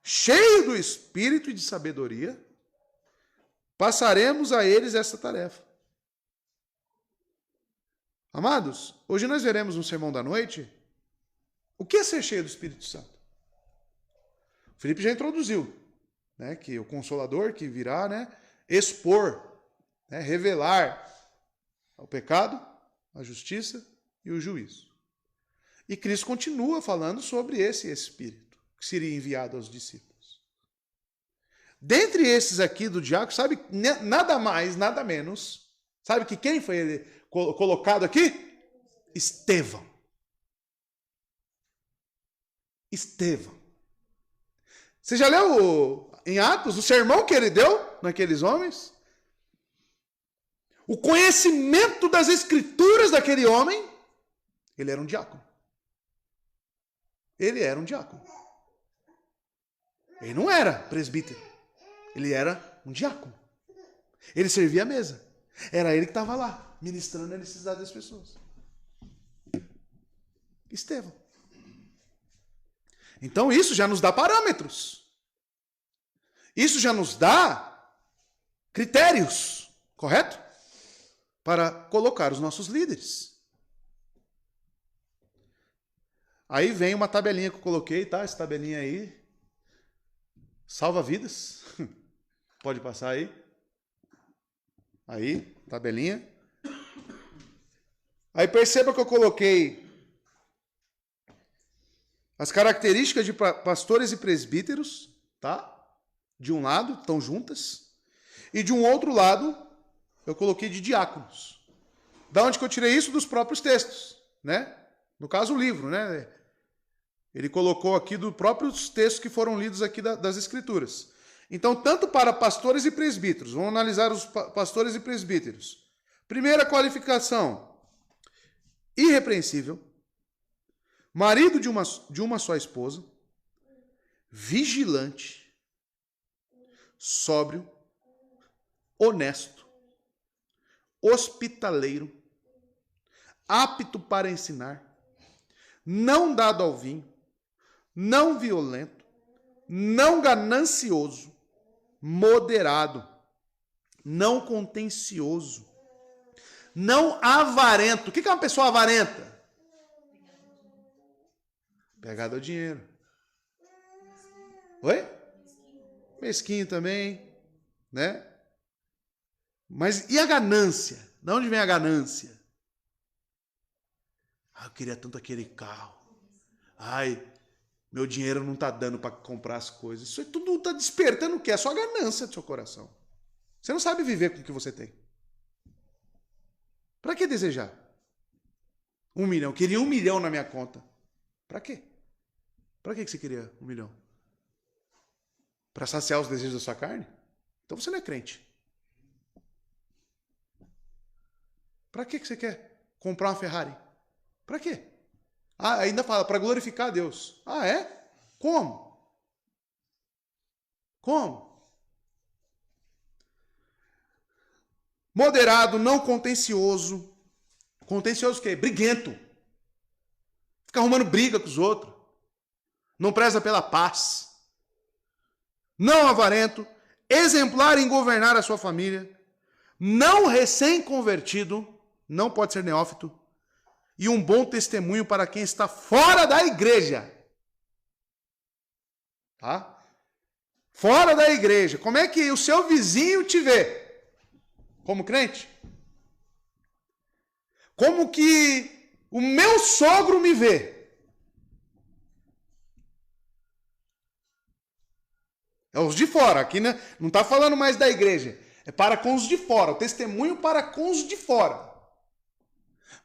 cheio do Espírito e de sabedoria, passaremos a eles essa tarefa. Amados, hoje nós veremos no Sermão da Noite o que é ser cheio do Espírito Santo. O Felipe já introduziu, né, que o Consolador que virá, né, expor, né, revelar o pecado, a justiça e o juízo. E Cristo continua falando sobre esse Espírito que seria enviado aos discípulos. Dentre esses aqui do diácono, sabe, nada mais, nada menos, sabe que quem foi ele colocado aqui? Estevão. Você já leu em Atos o sermão que ele deu naqueles homens? O conhecimento das escrituras daquele homem, ele era um diácono. Ele não era presbítero. Ele era um diácono. Ele servia a mesa. Era ele que estava lá, ministrando a necessidade das pessoas. Estevão. Então isso já nos dá parâmetros. Isso já nos dá critérios, correto? Para colocar os nossos líderes. Aí vem uma tabelinha que eu coloquei, tá? Essa tabelinha aí. Salva vidas. Pode passar aí. Aí, tabelinha. Aí perceba que eu coloquei as características de pastores e presbíteros, tá? De um lado, estão juntas. E de um outro lado, eu coloquei de diáconos. Da onde que eu tirei isso? Dos próprios textos, né? No caso, o livro, né? Ele colocou aqui dos próprios textos que foram lidos aqui das Escrituras. Então, tanto para pastores e presbíteros, vamos analisar os pastores e presbíteros. Primeira qualificação: irrepreensível, marido de uma só esposa, vigilante, sóbrio, honesto, hospitaleiro, apto para ensinar, não dado ao vinho, não violento, não ganancioso, moderado, não contencioso, não avarento. O que é uma pessoa avarenta? Pegada ao dinheiro. Oi? Mesquinho também, né? Mas e a ganância? De onde vem a ganância? Eu queria tanto aquele carro. Meu dinheiro não está dando para comprar as coisas. Isso tudo está despertando o quê? É só a ganância do seu coração. Você não sabe viver com o que você tem. Para que desejar? 1 milhão. Eu queria 1 milhão na minha conta. Para quê? Para que você queria 1 milhão? Para saciar os desejos da sua carne? Então você não é crente. Para que você quer comprar uma Ferrari? Para quê? Ainda fala, para glorificar a Deus. É? Como? Moderado, não contencioso. Contencioso o quê? Briguento. Fica arrumando briga com os outros. Não preza pela paz. Não avarento. Exemplar em governar a sua família. Não recém-convertido. Não pode ser neófito. E um bom testemunho para quem está fora da igreja. Tá? Fora da igreja. Como é que o seu vizinho te vê? Como crente? Como que o meu sogro me vê? É os de fora. Aqui, né, não está falando mais da igreja. É para com os de fora. O testemunho para com os de fora.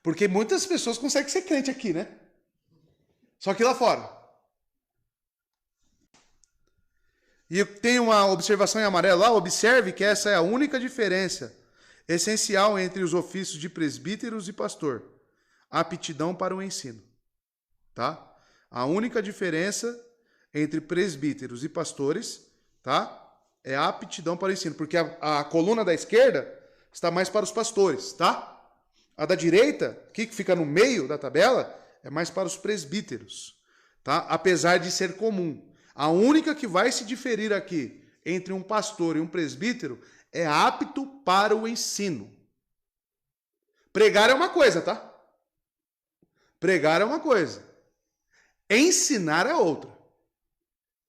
Porque muitas pessoas conseguem ser crente aqui, né? Só que lá fora. E tem uma observação em amarelo lá. Observe que essa é a única diferença essencial entre os ofícios de presbíteros e pastor. A aptidão para o ensino. Tá? A única diferença entre presbíteros e pastores, tá? É a aptidão para o ensino. Porque a coluna da esquerda está mais para os pastores, tá? A da direita, que fica no meio da tabela, é mais para os presbíteros, tá? Apesar de ser comum. A única que vai se diferir aqui entre um pastor e um presbítero é apto para o ensino. Pregar é uma coisa, tá? Pregar é uma coisa. Ensinar é outra.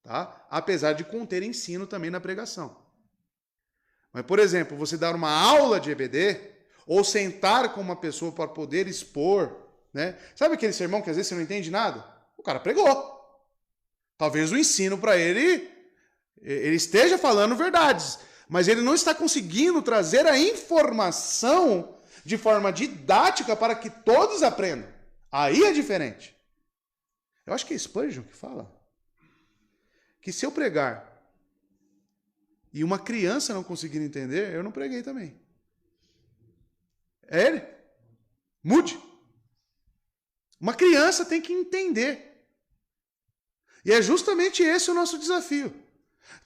Tá? Apesar de conter ensino também na pregação. Mas, por exemplo, você dar uma aula de EBD ou sentar com uma pessoa para poder expor, né? Sabe aquele sermão que às vezes você não entende nada? O cara pregou. Talvez o ensino para ele esteja falando verdades, mas ele não está conseguindo trazer a informação de forma didática para que todos aprendam. Aí é diferente. Eu acho que é Spurgeon que fala que se eu pregar e uma criança não conseguir entender, eu não preguei também. É ele? Mude. Uma criança tem que entender. E é justamente esse o nosso desafio.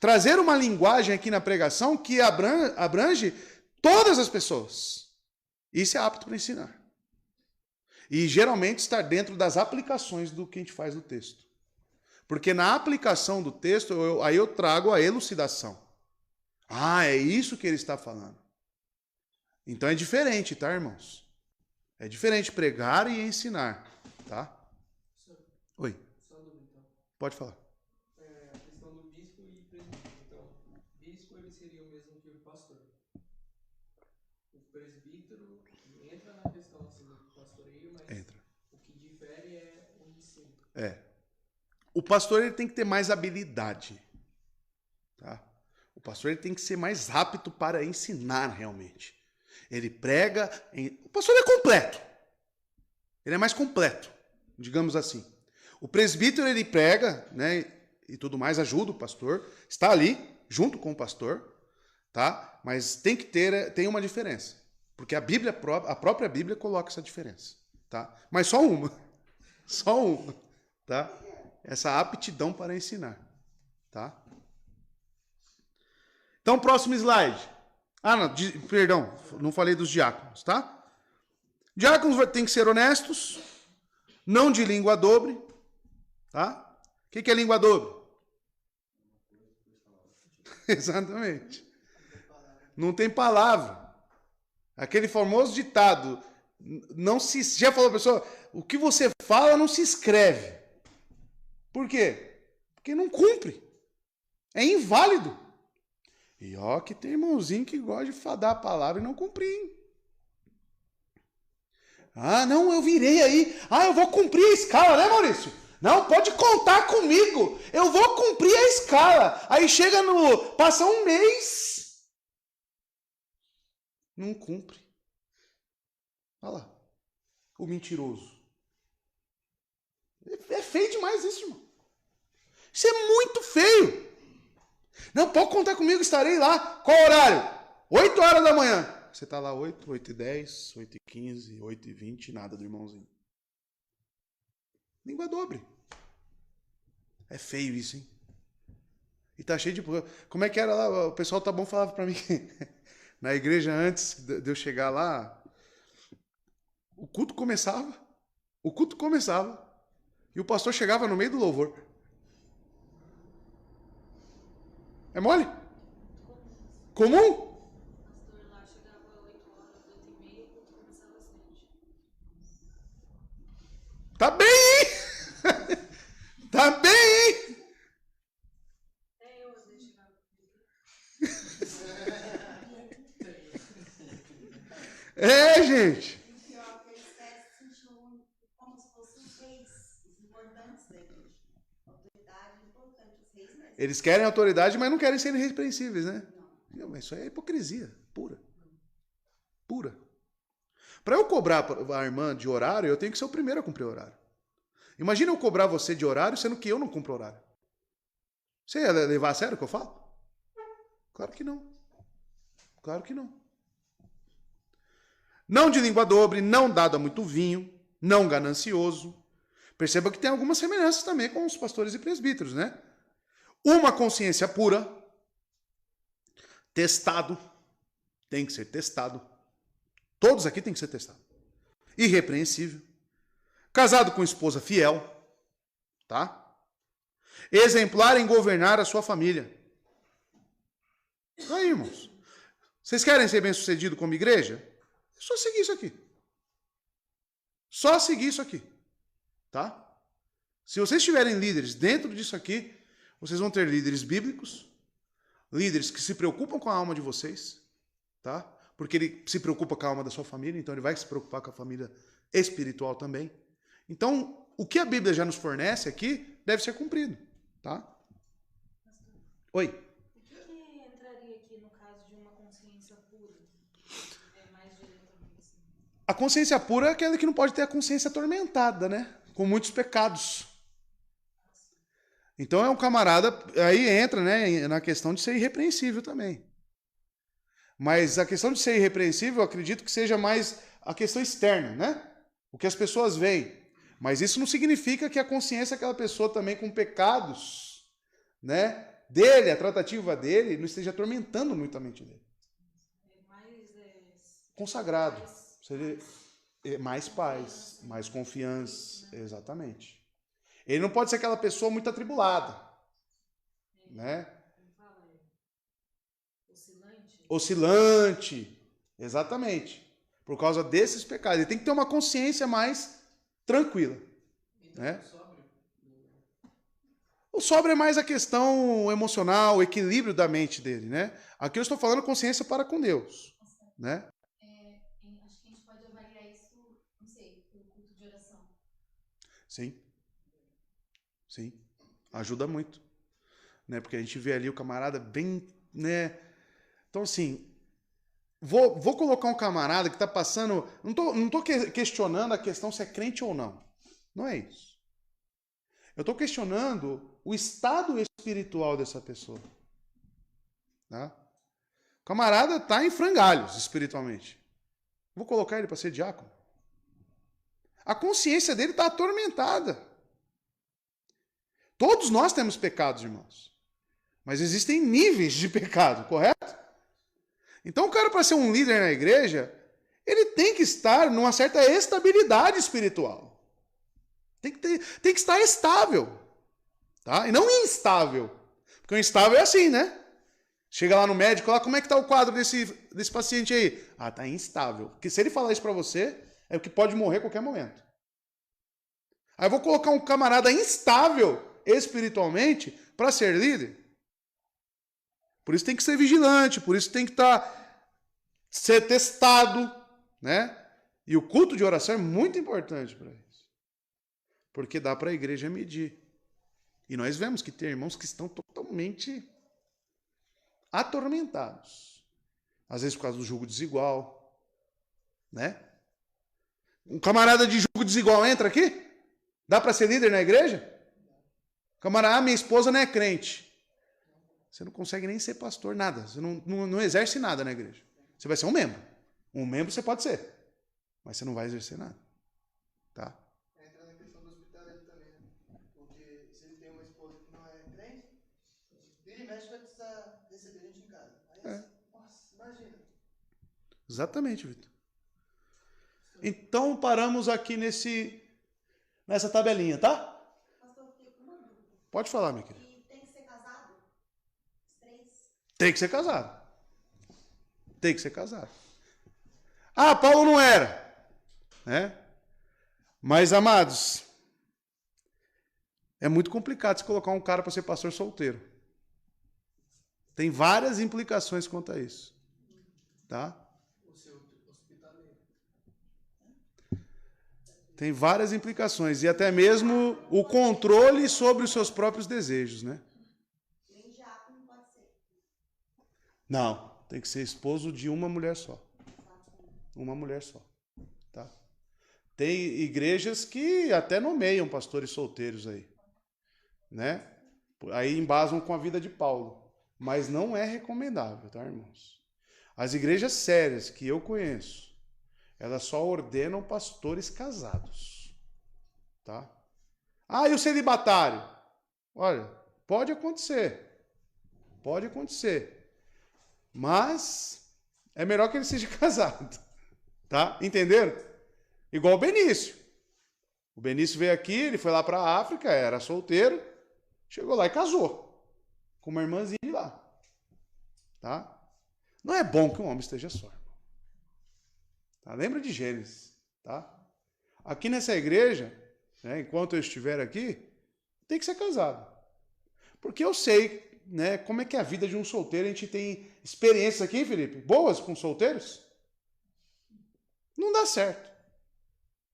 Trazer uma linguagem aqui na pregação que abrange todas as pessoas. Isso é apto para ensinar. E geralmente estar dentro das aplicações do que a gente faz no texto. Porque na aplicação do texto, aí eu trago a elucidação. Ah, é isso que ele está falando. Então é diferente, tá, irmãos? É diferente pregar e ensinar, tá? Oi. Só uma dúvida, então. Pode falar. A questão do bispo e presbítero. Então, bispo ele seria o mesmo que o pastor. O presbítero entra na questão assim, do pastoreio, mas Entra. o que difere é o ensino. O pastor ele tem que ter mais habilidade. Tá? O pastor ele tem que ser mais apto para ensinar realmente. Ele prega... O pastor é completo. Ele é mais completo, digamos assim. O presbítero ele prega, né, e tudo mais, ajuda o pastor. Está ali, junto com o pastor. Tá? Mas tem uma diferença. Porque a própria Bíblia coloca essa diferença. Tá? Mas só uma. Só uma. Tá? Essa aptidão para ensinar. Tá? Então, próximo slide. Não, perdão, não falei dos diáconos, tá? Diáconos têm que ser honestos, não de língua dobre, tá? O que é língua dobre? Exatamente. Não tem palavra. Aquele famoso ditado, já falou a pessoa, o que você fala não se escreve. Por quê? Porque não cumpre. É inválido. E ó, que tem irmãozinho que gosta de fadar a palavra e não cumprir. Não, eu virei aí. Eu vou cumprir a escala, né, Maurício? Não, pode contar comigo. Eu vou cumprir a escala. Aí chega passa um mês. Não cumpre. Olha lá. O mentiroso. É feio demais isso, irmão. Isso é muito feio. Não, pode contar comigo, estarei lá. Qual horário? 8 horas da manhã. Você está lá 8, 8h10, 8h15, 8h20, nada do irmãozinho. Língua dobre. É feio isso, hein? E tá cheio de... Como é que era lá? O pessoal tá bom falava para mim. Na igreja, antes de eu chegar lá, o culto começava. E o pastor chegava no meio do louvor. É mole? Comum? O pastor lá chegava 8 horas, 8h30, o culto começava às 7. Tá bem, hein? Tá bem, hein? Até eu às vezes chegava. Gente. E pior, que eles se sentiam como se fossem reis, os importantes da igreja. Autoridade importante. Eles querem autoridade, mas não querem ser irrepreensíveis, né? Não, mas isso aí é hipocrisia pura. Pura. Para eu cobrar a irmã de horário, eu tenho que ser o primeiro a cumprir o horário. Imagina eu cobrar você de horário, sendo que eu não cumpro horário. Você ia levar a sério o que eu falo? Claro que não. Claro que não. Não de língua dobre, não dado a muito vinho, não ganancioso. Perceba que tem algumas semelhanças também com os pastores e presbíteros, né? Uma consciência pura, testado, tem que ser testado. Todos aqui têm que ser testados. Irrepreensível. Casado com esposa fiel, tá? Exemplar em governar a sua família. Aí, irmãos. Vocês querem ser bem-sucedidos como igreja? É só seguir isso aqui. Só seguir isso aqui. Tá? Se vocês tiverem líderes dentro disso aqui, vocês vão ter líderes bíblicos, líderes que se preocupam com a alma de vocês, tá? Porque ele se preocupa com a alma da sua família, então ele vai se preocupar com a família espiritual também. Então, o que a Bíblia já nos fornece aqui deve ser cumprido, tá? Oi. O que entraria aqui no caso de uma consciência pura? Mais diretamente assim. A consciência pura é aquela que não pode ter a consciência atormentada, né? Com muitos pecados. Então é um camarada, aí entra, né, na questão de ser irrepreensível também. Mas a questão de ser irrepreensível, eu acredito que seja mais a questão externa, né? O que as pessoas veem. Mas isso não significa que a consciência daquela pessoa também com pecados, né, dele, a tratativa dele, não esteja atormentando muito a mente dele. Consagrado. Seria mais paz, mais confiança. Exatamente. Ele não pode ser aquela pessoa muito atribulada, né? Oscilante. Exatamente. Por causa desses pecados. Ele tem que ter uma consciência mais tranquila. Então, né? sóbrio? O sóbrio é mais a questão emocional, o equilíbrio da mente dele, né? Aqui eu estou falando consciência para com Deus, né? Acho que a gente pode avaliar isso, não sei, pelo culto de oração. Sim. Sim. Ajuda muito. Né? Porque a gente vê ali o camarada bem, né? Então, assim, vou colocar um camarada que está passando... Não tô questionando a questão se é crente ou não. Não é isso. Eu estou questionando o estado espiritual dessa pessoa. Tá? O camarada está em frangalhos espiritualmente. Vou colocar ele para ser diácono. A consciência dele está atormentada. Todos nós temos pecados, irmãos. Mas existem níveis de pecado, correto? Então o cara, para ser um líder na igreja, ele tem que estar numa certa estabilidade espiritual. Tem que estar estável. Tá? E não instável. Porque o instável é assim, né? Chega lá no médico, lá, como é que está o quadro desse paciente aí? Ah, está instável. Porque se ele falar isso para você, é o que pode morrer a qualquer momento. Aí eu vou colocar um camarada instável espiritualmente para ser líder. Por isso tem que ser vigilante, por isso tem que ser testado, né? E o culto de oração é muito importante para isso. Porque dá para a igreja medir. E nós vemos que tem irmãos que estão totalmente atormentados. Às vezes por causa do jugo desigual, né? Um camarada de jugo desigual entra aqui? Dá para ser líder na igreja? Camarada, minha esposa não é crente. Você não consegue nem ser pastor, nada. Você não exerce nada na igreja. Você vai ser um membro. Um membro você pode ser. Mas você não vai exercer nada. Tá? Entra na questão do hospitalismo também, né? Porque se ele tem uma esposa que não é crente, ele mexe vai precisar receber gente em casa. Aí assim, nossa, imagina. Exatamente, Vitor. Então paramos aqui nessa tabelinha, tá? Pastor, eu fiquei com uma dúvida. Pode falar, minha querida. E tem que ser casado? Os três? Tem que ser casado. Tem que ser casado. Ah, Paulo não era. Né? Mas, amados, é muito complicado se colocar um cara para ser pastor solteiro. Tem várias implicações quanto a isso. Tá? O seu hospitaleiro. Tem várias implicações. E até mesmo o controle sobre os seus próprios desejos, né? Nem diácono pode ser. Não, tem que ser esposo de uma mulher só. Uma mulher só. Tá? Tem igrejas que até nomeiam pastores solteiros aí. Né? Aí embasam com a vida de Paulo. Mas não é recomendável, tá, irmãos? As igrejas sérias que eu conheço, elas só ordenam pastores casados. Tá? Ah, e o celibatário? Olha, pode acontecer. Pode acontecer. Mas é melhor que ele seja casado. Tá? Entenderam? Igual o Benício. O Benício veio aqui, ele foi lá para a África, era solteiro, chegou lá e casou com uma irmãzinha de lá. Tá? Não é bom que um homem esteja só, irmão. Tá? Lembra de Gênesis. Tá? Aqui nessa igreja, né, enquanto eu estiver aqui, tem que ser casado. Porque eu sei, né, como é que é a vida de um solteiro. A gente tem experiências aqui, Felipe, boas com solteiros. Não dá certo.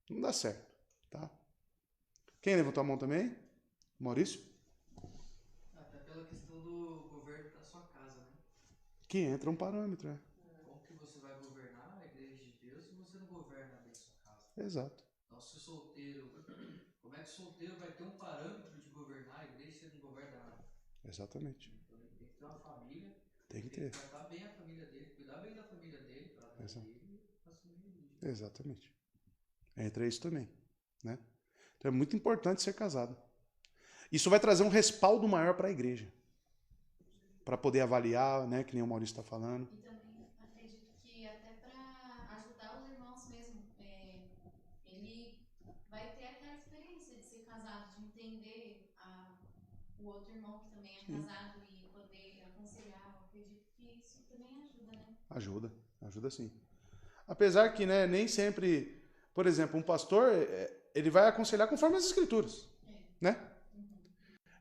Não dá certo. Tá? Quem levantou a mão também? Maurício? Até pela questão do governo da sua casa, né? Que entra um parâmetro, né? Como que você vai governar a igreja de Deus se você não governa bem sua casa? Exato. Então, se o solteiro... Como é que o solteiro vai ter um parâmetro de governar a igreja se ele não governa nada? Exatamente. Então, ele tem que ter uma família, Tem que tem ter. que tratar bem a família dele, cuidar bem da família dele, para Exato. ele assumir a igreja. Exatamente. Entra isso também, né? Então é muito importante ser casado. Isso vai trazer um respaldo maior para a igreja. Para poder avaliar, né, que nem o Maurício está falando. E também acredito que até para ajudar os irmãos mesmo, ele vai ter aquela experiência de ser casado, de entender o outro irmão que também é casado e poder aconselhar. Eu acredito que isso também ajuda, né? Ajuda sim. Apesar que, né, nem sempre, por exemplo, um pastor, ele vai aconselhar conforme as escrituras, né?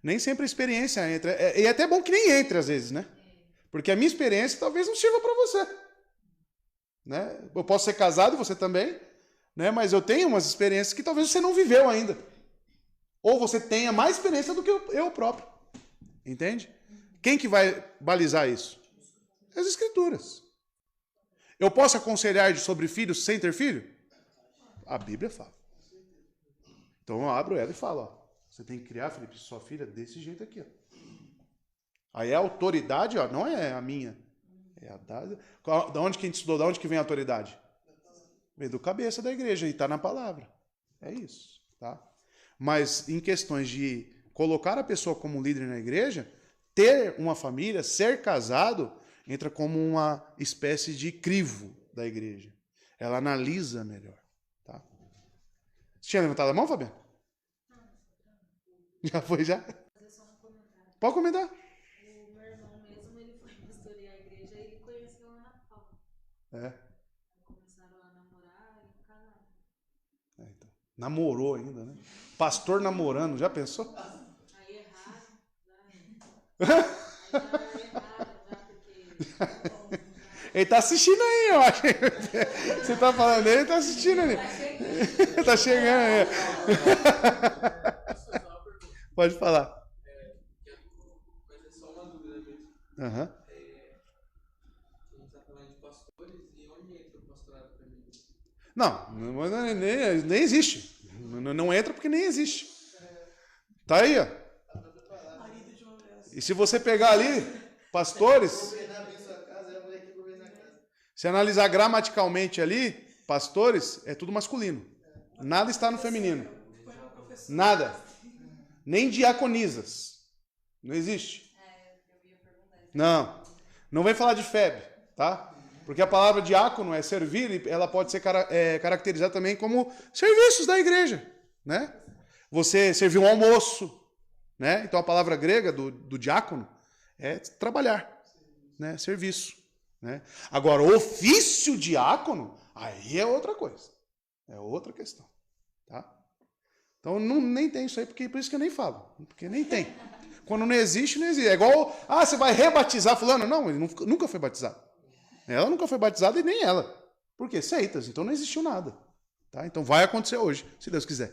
Nem sempre a experiência entra. E é até bom que nem entre às vezes, né? Porque a minha experiência talvez não sirva para você. Né? Eu posso ser casado e você também, né? Mas eu tenho umas experiências que talvez você não viveu ainda. Ou você tenha mais experiência do que eu próprio. Entende? Quem que vai balizar isso? As escrituras. Eu posso aconselhar sobre filhos sem ter filho? A Bíblia fala. Então eu abro ela e falo, ó, você tem que criar, Felipe, sua filha desse jeito aqui. Ó. Aí a autoridade, ó, não é a minha. É a da onde que a gente estudou? Da onde que vem a autoridade? Vem do cabeça da igreja e está na palavra. É isso. Tá? Mas em questões de colocar a pessoa como líder na igreja, ter uma família, ser casado, entra como uma espécie de crivo da igreja. Ela analisa melhor. Tá? Você tinha levantado a mão, Fabiano? Já foi, já? Fazer só um comentário. Pode comentar. O meu irmão mesmo, ele foi pastorear a igreja e ele conheceu a Ana Paula. É. Começaram a namorar e casaram. Então. Namorou ainda, né? Pastor namorando, já pensou? Aí erraram, já. Aí já erraram, já, porque. Ele tá assistindo aí, eu acho. Você tá falando dele, ele tá assistindo ali. Tá chegando aí. Pode falar. Mas é só uma dúvida mesmo. Aham. A gente tá falando de pastores e onde entra o pastorado pra mim? Não, nem existe. Não entra porque nem existe. Tá aí, ó. Marido de uma mulher assim. E se você pegar ali, pastores, Governar bem sua casa é a mulher que governa a casa. se analisar gramaticalmente ali, pastores, é tudo masculino. Nada está no feminino. Nada. Nem diaconisas. Não existe. Não. Não vem falar de febre, tá? Porque a palavra diácono é servir e ela pode ser caracterizada também como serviços da igreja, né? Você servir um almoço, né? Então a palavra grega do diácono é trabalhar, né? Serviço, né? Agora, o ofício diácono, aí é outra coisa. É outra questão, tá? Então nem tem isso aí, porque por isso que eu nem falo, porque nem tem. Quando não existe, não existe. É igual, você vai rebatizar fulano? Não, ele nunca foi batizado. Ela nunca foi batizada e nem ela. Por quê? Seitas, então não existiu nada. Tá? Então vai acontecer hoje, se Deus quiser.